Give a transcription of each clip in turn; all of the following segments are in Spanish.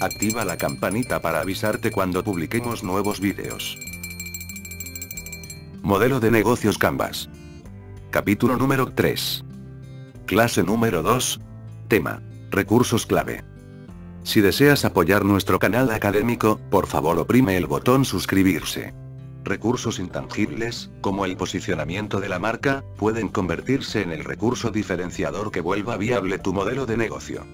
Activa la campanita para avisarte cuando publiquemos nuevos vídeos. Modelo de negocios Canvas. Capítulo número 3. Clase número 2. Tema: recursos clave. Si deseas apoyar nuestro canal académico, por favor oprime el botón suscribirse. Recursos intangibles, como el posicionamiento de la marca, pueden convertirse en el recurso diferenciador que vuelva viable tu modelo de negocio.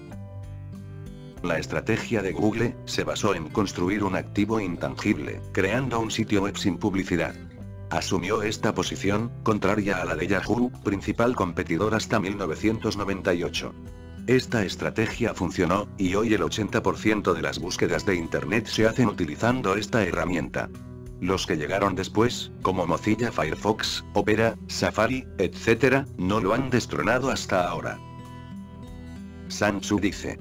La estrategia de Google se basó en construir un activo intangible, creando un sitio web sin publicidad. Asumió esta posición, contraria a la de Yahoo, principal competidor hasta 1998. Esta estrategia funcionó, y hoy el 80% de las búsquedas de Internet se hacen utilizando esta herramienta. Los que llegaron después, como Mozilla Firefox, Opera, Safari, etc., no lo han destronado hasta ahora. Sun Tzu dice: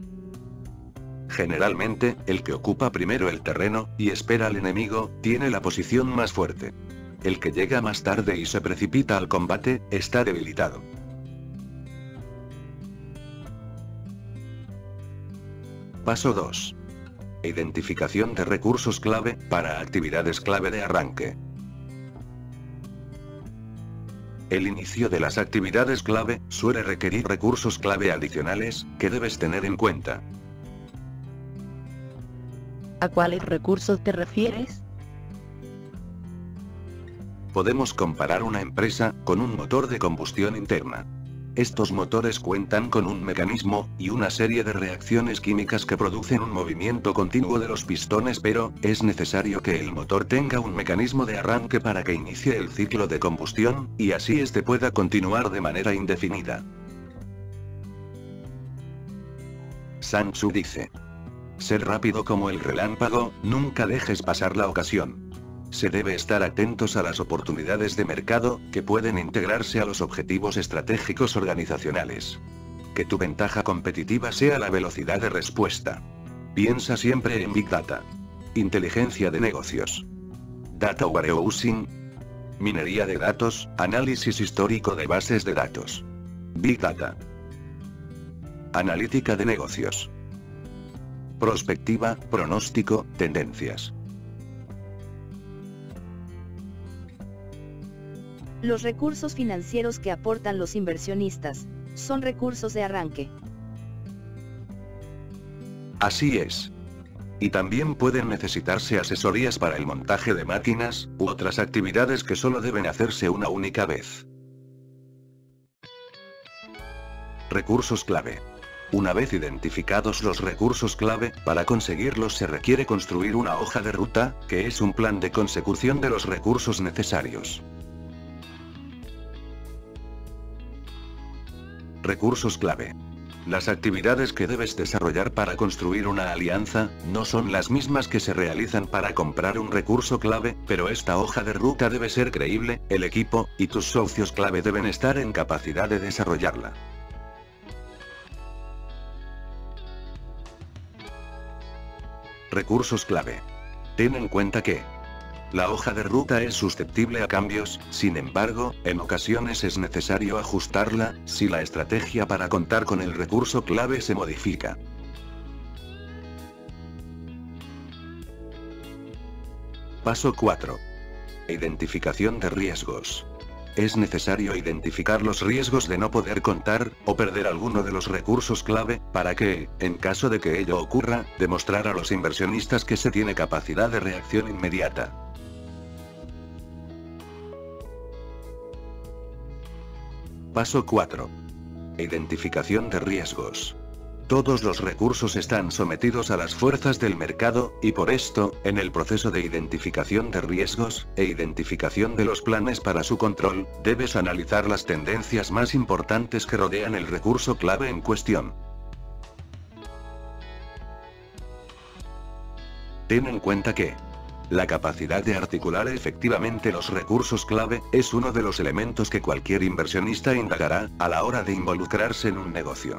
generalmente, el que ocupa primero el terreno, y espera al enemigo, tiene la posición más fuerte. El que llega más tarde y se precipita al combate, está debilitado. Paso 2. Identificación de recursos clave, para actividades clave de arranque. El inicio de las actividades clave, suele requerir recursos clave adicionales, que debes tener en cuenta. ¿A cuáles recursos te refieres? Podemos comparar una empresa con un motor de combustión interna. Estos motores cuentan con un mecanismo y una serie de reacciones químicas que producen un movimiento continuo de los pistones, pero es necesario que el motor tenga un mecanismo de arranque para que inicie el ciclo de combustión, y así este pueda continuar de manera indefinida. Sun Tzu dice: ser rápido como el relámpago, nunca dejes pasar la ocasión. Se debe estar atentos a las oportunidades de mercado, que pueden integrarse a los objetivos estratégicos organizacionales. Que tu ventaja competitiva sea la velocidad de respuesta. Piensa siempre en Big Data. Inteligencia de negocios. Data warehousing. Minería de datos, análisis histórico de bases de datos. Big Data. Analítica de negocios. Prospectiva, pronóstico, tendencias. Los recursos financieros que aportan los inversionistas son recursos de arranque. Así es. Y también pueden necesitarse asesorías para el montaje de máquinas, u otras actividades que solo deben hacerse una única vez. Recursos clave. Una vez identificados los recursos clave, para conseguirlos se requiere construir una hoja de ruta, que es un plan de consecución de los recursos necesarios. Recursos clave. Las actividades que debes desarrollar para construir una alianza, no son las mismas que se realizan para comprar un recurso clave, pero esta hoja de ruta debe ser creíble, el equipo, y tus socios clave deben estar en capacidad de desarrollarla. Recursos clave. Ten en cuenta que la hoja de ruta es susceptible a cambios, sin embargo, en ocasiones es necesario ajustarla, si la estrategia para contar con el recurso clave se modifica. Paso 4. Identificación de riesgos. Es necesario identificar los riesgos de no poder contar, o perder alguno de los recursos clave, para que, en caso de que ello ocurra, demostrar a los inversionistas que se tiene capacidad de reacción inmediata. Paso 4. Identificación de riesgos. Todos los recursos están sometidos a las fuerzas del mercado, y por esto, en el proceso de identificación de riesgos, e identificación de los planes para su control, debes analizar las tendencias más importantes que rodean el recurso clave en cuestión. Ten en cuenta que la capacidad de articular efectivamente los recursos clave, es uno de los elementos que cualquier inversionista indagará, a la hora de involucrarse en un negocio.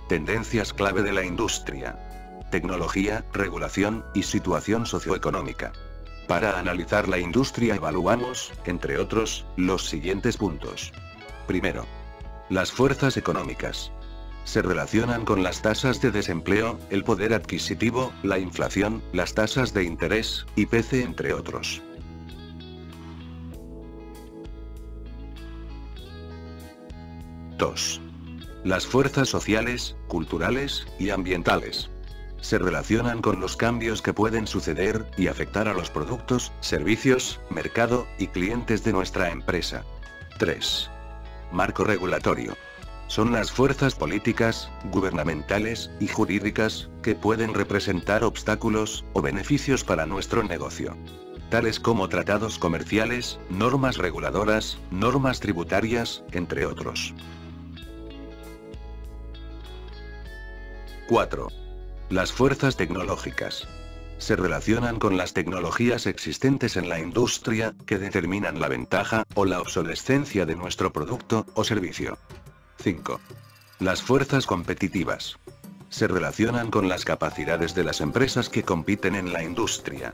Tendencias clave de la industria. Tecnología, regulación, y situación socioeconómica. Para analizar la industria evaluamos, entre otros, los siguientes puntos. Primero, las fuerzas económicas. Se relacionan con las tasas de desempleo, el poder adquisitivo, la inflación, las tasas de interés, IPC entre otros. Dos. Las fuerzas sociales, culturales y ambientales. Se relacionan con los cambios que pueden suceder y afectar a los productos, servicios, mercado y clientes de nuestra empresa. 3. Marco regulatorio. Son las fuerzas políticas, gubernamentales y jurídicas que pueden representar obstáculos o beneficios para nuestro negocio, tales como tratados comerciales, normas reguladoras, normas tributarias, entre otros. 4. Las fuerzas tecnológicas. Se relacionan con las tecnologías existentes en la industria, que determinan la ventaja o la obsolescencia de nuestro producto o servicio. 5. Las fuerzas competitivas. Se relacionan con las capacidades de las empresas que compiten en la industria.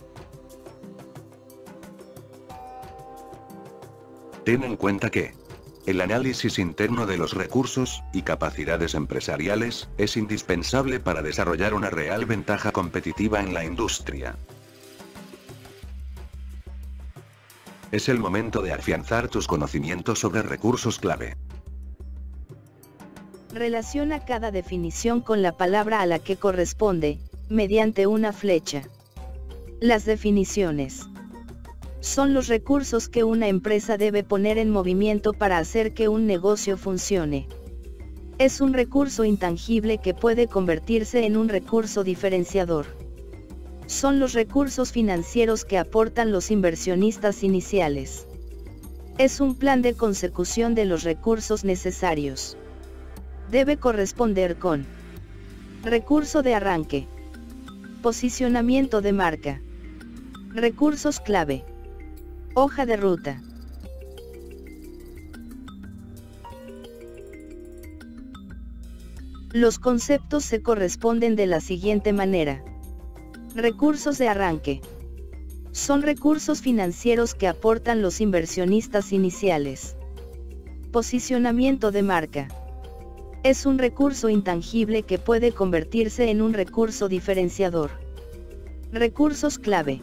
Ten en cuenta que el análisis interno de los recursos y capacidades empresariales es indispensable para desarrollar una real ventaja competitiva en la industria. Es el momento de afianzar tus conocimientos sobre recursos clave. Relaciona cada definición con la palabra a la que corresponde, mediante una flecha. Las definiciones son los recursos que una empresa debe poner en movimiento para hacer que un negocio funcione. Es un recurso intangible que puede convertirse en un recurso diferenciador. Son los recursos financieros que aportan los inversionistas iniciales. Es un plan de consecución de los recursos necesarios. Debe corresponder con recurso de arranque, posicionamiento de marca, recursos clave, hoja de ruta. Los conceptos se corresponden de la siguiente manera. Recursos de arranque. Son recursos financieros que aportan los inversionistas iniciales. Posicionamiento de marca. Es un recurso intangible que puede convertirse en un recurso diferenciador. Recursos clave.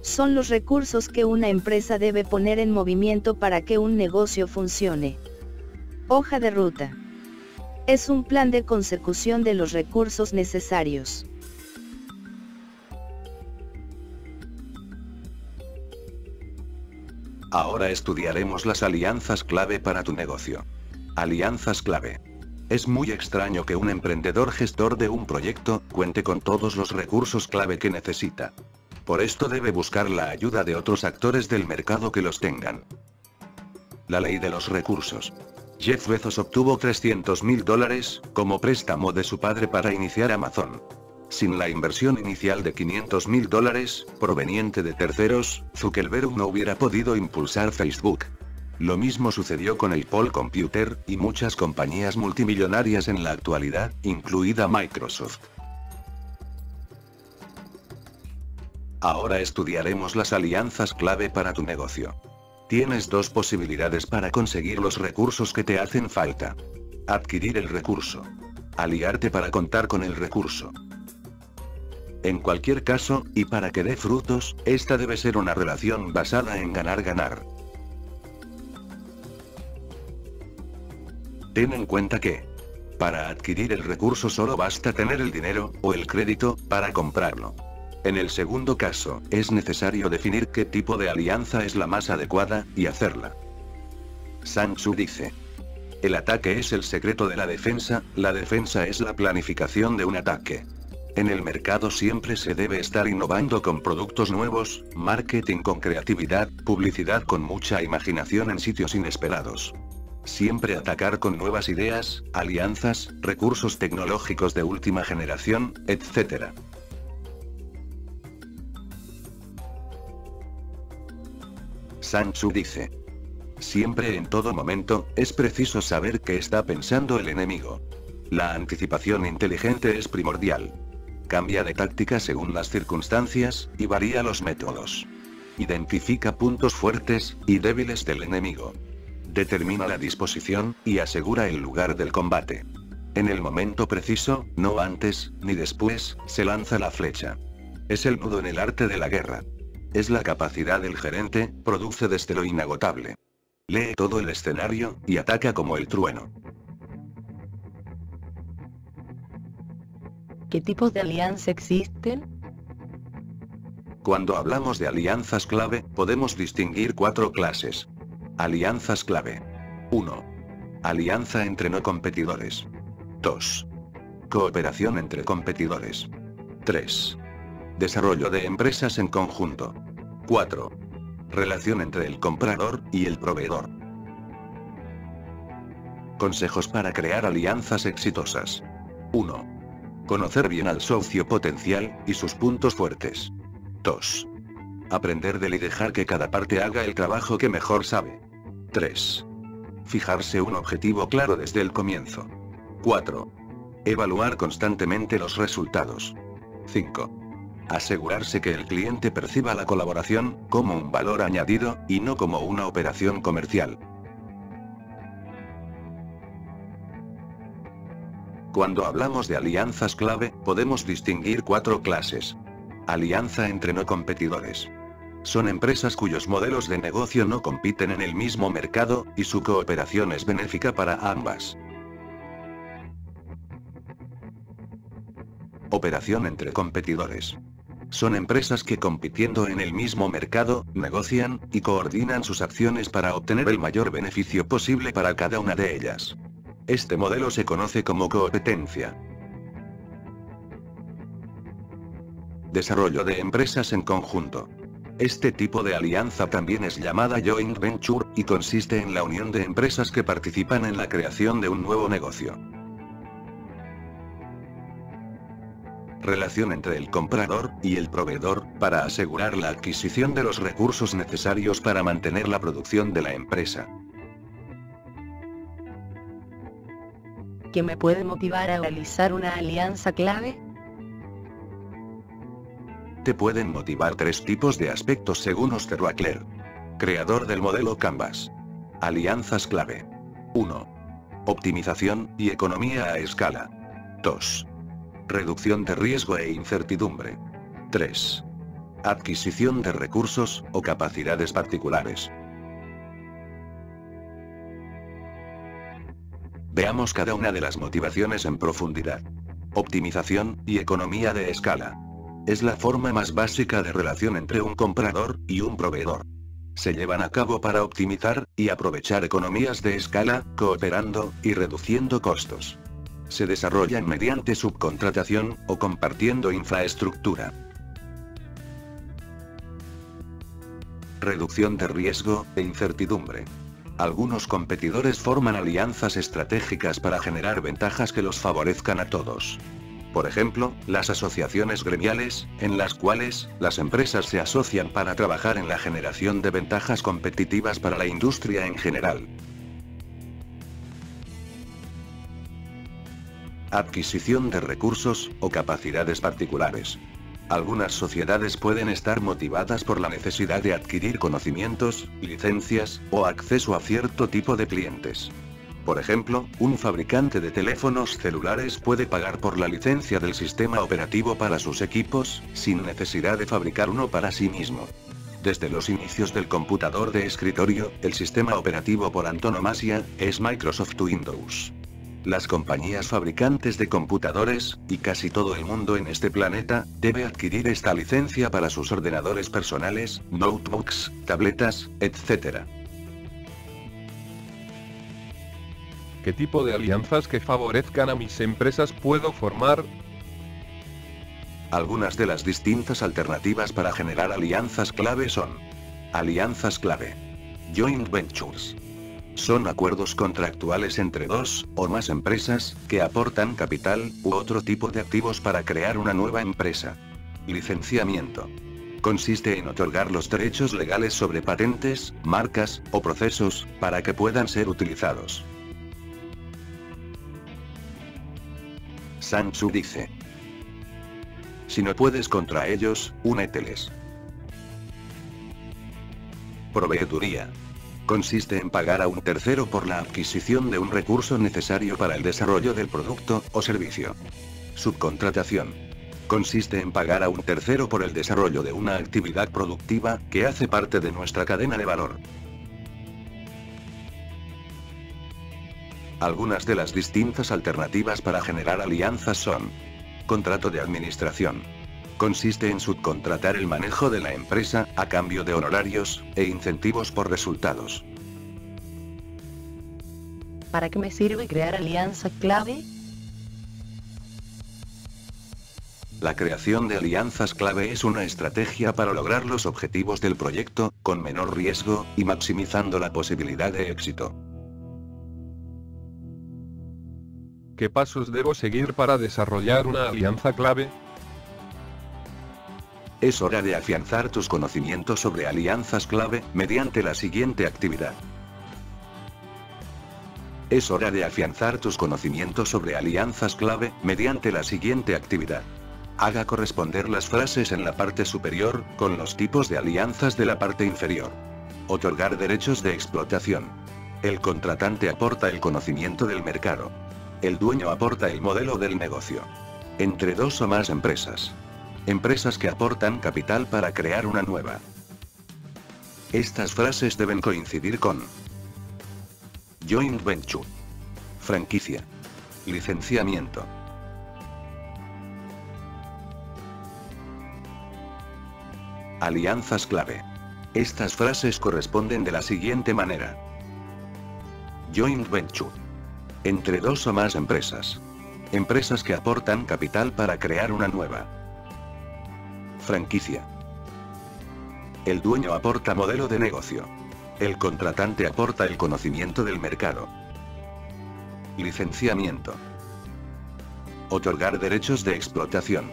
Son los recursos que una empresa debe poner en movimiento para que un negocio funcione. Hoja de ruta. Es un plan de consecución de los recursos necesarios. Ahora estudiaremos las alianzas clave para tu negocio. Alianzas clave. Es muy extraño que un emprendedor gestor de un proyecto cuente con todos los recursos clave que necesita. Por esto debe buscar la ayuda de otros actores del mercado que los tengan. La ley de los recursos. Jeff Bezos obtuvo $300.000 como préstamo de su padre para iniciar Amazon. Sin la inversión inicial de $500.000, proveniente de terceros, Zuckerberg no hubiera podido impulsar Facebook. Lo mismo sucedió con el Apple Computer y muchas compañías multimillonarias en la actualidad, incluida Microsoft. Ahora estudiaremos las alianzas clave para tu negocio. Tienes dos posibilidades para conseguir los recursos que te hacen falta. Adquirir el recurso. Aliarte para contar con el recurso. En cualquier caso, y para que dé frutos, esta debe ser una relación basada en ganar-ganar. Ten en cuenta que, para adquirir el recurso solo basta tener el dinero, o el crédito, para comprarlo. En el segundo caso, es necesario definir qué tipo de alianza es la más adecuada, y hacerla. Sun Tzu dice: el ataque es el secreto de la defensa es la planificación de un ataque. En el mercado siempre se debe estar innovando con productos nuevos, marketing con creatividad, publicidad con mucha imaginación en sitios inesperados. Siempre atacar con nuevas ideas, alianzas, recursos tecnológicos de última generación, etc. Sun Tzu dice: siempre en todo momento, es preciso saber qué está pensando el enemigo. La anticipación inteligente es primordial. Cambia de táctica según las circunstancias, y varía los métodos. Identifica puntos fuertes y débiles del enemigo. Determina la disposición, y asegura el lugar del combate. En el momento preciso, no antes, ni después, se lanza la flecha. Es el nudo en el arte de la guerra. Es la capacidad del gerente, produce desde lo inagotable. Lee todo el escenario, y ataca como el trueno. ¿Qué tipos de alianza existen? Cuando hablamos de alianzas clave, podemos distinguir 4 clases. Alianzas clave. 1. Alianza entre no competidores. 2. Cooperación entre competidores. 3. Desarrollo de empresas en conjunto. 4. Relación entre el comprador y el proveedor. Consejos para crear alianzas exitosas. 1. Conocer bien al socio potencial y sus puntos fuertes. 2. Aprender de él y dejar que cada parte haga el trabajo que mejor sabe. 3. Fijarse un objetivo claro desde el comienzo. 4. Evaluar constantemente los resultados. 5. Asegurarse que el cliente perciba la colaboración como un valor añadido, y no como una operación comercial. Cuando hablamos de alianzas clave, podemos distinguir 4 clases. Alianza entre no competidores. Son empresas cuyos modelos de negocio no compiten en el mismo mercado, y su cooperación es benéfica para ambas. Operación entre competidores. Son empresas que compitiendo en el mismo mercado, negocian y coordinan sus acciones para obtener el mayor beneficio posible para cada una de ellas. Este modelo se conoce como competencia. Desarrollo de empresas en conjunto. Este tipo de alianza también es llamada joint venture, y consiste en la unión de empresas que participan en la creación de un nuevo negocio. Relación entre el comprador y el proveedor, para asegurar la adquisición de los recursos necesarios para mantener la producción de la empresa. ¿Qué me puede motivar a realizar una alianza clave? Te pueden motivar 3 tipos de aspectos según Osterwalder, creador del modelo Canvas. Alianzas clave. 1. Optimización y economía a escala. 2. Reducción de riesgo e incertidumbre. 3. Adquisición de recursos o capacidades particulares. Veamos cada una de las motivaciones en profundidad. Optimización y economía de escala. Es la forma más básica de relación entre un comprador y un proveedor. Se llevan a cabo para optimizar y aprovechar economías de escala, cooperando y reduciendo costos. Se desarrollan mediante subcontratación o compartiendo infraestructura. Reducción de riesgo e incertidumbre. Algunos competidores forman alianzas estratégicas para generar ventajas que los favorezcan a todos. Por ejemplo, las asociaciones gremiales, en las cuales las empresas se asocian para trabajar en la generación de ventajas competitivas para la industria en general. Adquisición de recursos o capacidades particulares. Algunas sociedades pueden estar motivadas por la necesidad de adquirir conocimientos, licencias, o acceso a cierto tipo de clientes. Por ejemplo, un fabricante de teléfonos celulares puede pagar por la licencia del sistema operativo para sus equipos, sin necesidad de fabricar uno para sí mismo. Desde los inicios del computador de escritorio, el sistema operativo por antonomasia es Microsoft Windows. Las compañías fabricantes de computadores, y casi todo el mundo en este planeta, debe adquirir esta licencia para sus ordenadores personales, notebooks, tabletas, etc. ¿Qué tipo de alianzas que favorezcan a mis empresas puedo formar? Algunas de las distintas alternativas para generar alianzas clave son: alianzas clave. Joint ventures. Son acuerdos contractuales entre 2 o más empresas, que aportan capital u otro tipo de activos para crear una nueva empresa. Licenciamiento. Consiste en otorgar los derechos legales sobre patentes, marcas, o procesos, para que puedan ser utilizados. Sun Tzu dice: si no puedes contra ellos, úneteles. Proveeduría. Consiste en pagar a un tercero por la adquisición de un recurso necesario para el desarrollo del producto o servicio. Subcontratación. Consiste en pagar a un tercero por el desarrollo de una actividad productiva que hace parte de nuestra cadena de valor. Algunas de las distintas alternativas para generar alianzas son: contrato de administración. Consiste en subcontratar el manejo de la empresa, a cambio de honorarios e incentivos por resultados. ¿Para qué me sirve crear alianza clave? La creación de alianzas clave es una estrategia para lograr los objetivos del proyecto, con menor riesgo, y maximizando la posibilidad de éxito. ¿Qué pasos debo seguir para desarrollar una alianza clave? Es hora de afianzar tus conocimientos sobre alianzas clave, mediante la siguiente actividad. Es hora de afianzar tus conocimientos sobre alianzas clave, mediante la siguiente actividad. Haga corresponder las frases en la parte superior, con los tipos de alianzas de la parte inferior. Otorgar derechos de explotación. El contratante aporta el conocimiento del mercado. El dueño aporta el modelo del negocio. Entre dos o más empresas. Empresas que aportan capital para crear una nueva. Estas frases deben coincidir con joint venture, franquicia, licenciamiento. Alianzas clave. Estas frases corresponden de la siguiente manera: joint venture. Entre dos o más empresas. Empresas que aportan capital para crear una nueva. Franquicia. El dueño aporta modelo de negocio. El contratante aporta el conocimiento del mercado. Licenciamiento. Otorgar derechos de explotación.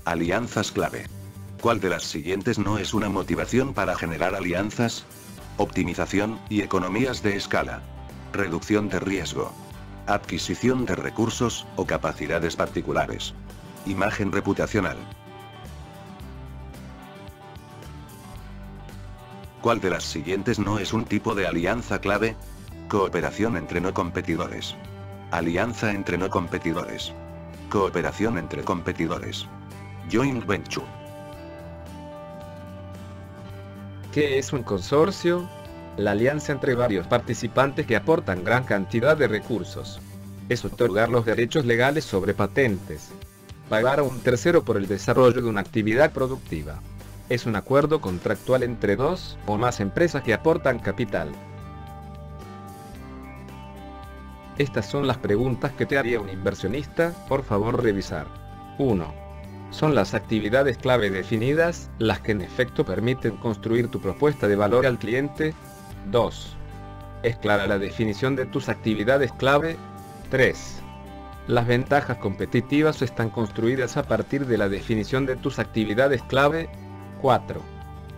Alianzas clave. ¿Cuál de las siguientes no es una motivación para generar alianzas? Optimización y economías de escala. Reducción de riesgo. Adquisición de recursos o capacidades particulares. Imagen reputacional. ¿Cuál de las siguientes no es un tipo de alianza clave? Cooperación entre no competidores. Alianza entre no competidores. Cooperación entre competidores. Joint venture. ¿Qué es un consorcio? La alianza entre varios participantes que aportan gran cantidad de recursos. Es otorgar los derechos legales sobre patentes. Pagar a un tercero por el desarrollo de una actividad productiva. Es un acuerdo contractual entre dos o más empresas que aportan capital. Estas son las preguntas que te haría un inversionista, por favor revisar. 1. ¿Son las actividades clave definidas, las que en efecto permiten construir tu propuesta de valor al cliente? 2. ¿Es clara la definición de tus actividades clave? 3. Las ventajas competitivas están construidas a partir de la definición de tus actividades clave. 4.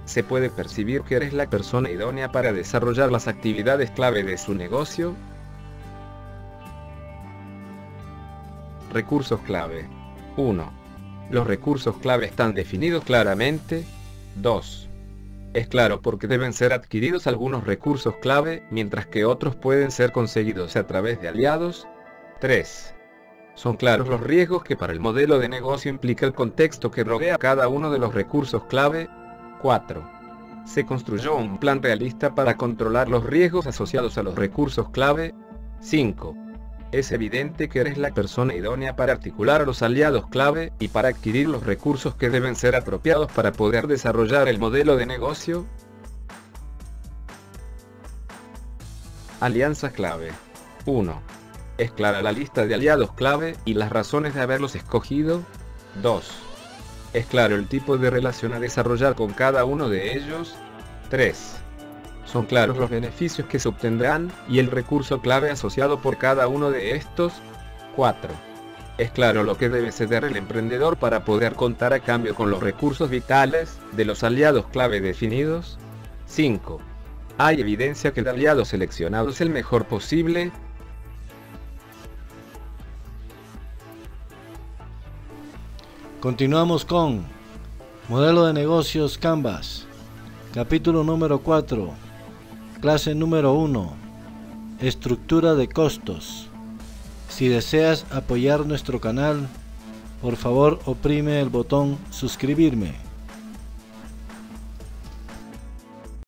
¿Se puede percibir que eres la persona idónea para desarrollar las actividades clave de su negocio? Recursos clave. 1. ¿Los recursos clave están definidos claramente? 2. Es claro porque deben ser adquiridos algunos recursos clave, mientras que otros pueden ser conseguidos a través de aliados. 3. Son claros los riesgos que para el modelo de negocio implica el contexto que rodea cada uno de los recursos clave. 4. Se construyó un plan realista para controlar los riesgos asociados a los recursos clave. 5. Es evidente que eres la persona idónea para articular a los aliados clave y para adquirir los recursos que deben ser apropiados para poder desarrollar el modelo de negocio. Alianza clave. 1. ¿Es clara la lista de aliados clave y las razones de haberlos escogido? 2. ¿Es claro el tipo de relación a desarrollar con cada uno de ellos? 3. ¿Son claros los beneficios que se obtendrán y el recurso clave asociado por cada uno de estos? 4. ¿Es claro lo que debe ceder el emprendedor para poder contar a cambio con los recursos vitales de los aliados clave definidos? 5. ¿Hay evidencia que el aliado seleccionado es el mejor posible? Continuamos con Modelo de negocios Canvas. Capítulo número 4. Clase número 1. Estructura de costos. Si deseas apoyar nuestro canal, por favor oprime el botón suscribirme.